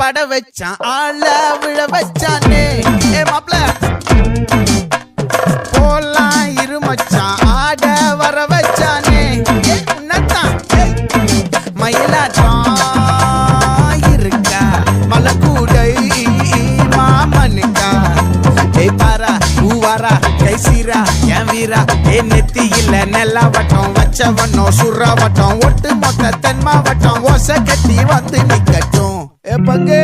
பட வச்சான் ஆள விழ வச்சானே மாப்ள போலாம் இருமச்சான் ஆட வர வச்சானே உன்னத்தான் மயிலாட்டம் இருக்கா மலக்கூடை மாமனுக்கா பாரா ஊவாரா கைசீரா என் வீரா நெத்தி இல்ல நெல்லா வட்டம் வச்சவனோ சுறா வட்டம் ஒட்டு மொத்த தென் மாவட்டம் ஓசை கட்டி வந்து நிக்கட்டும் பங்கே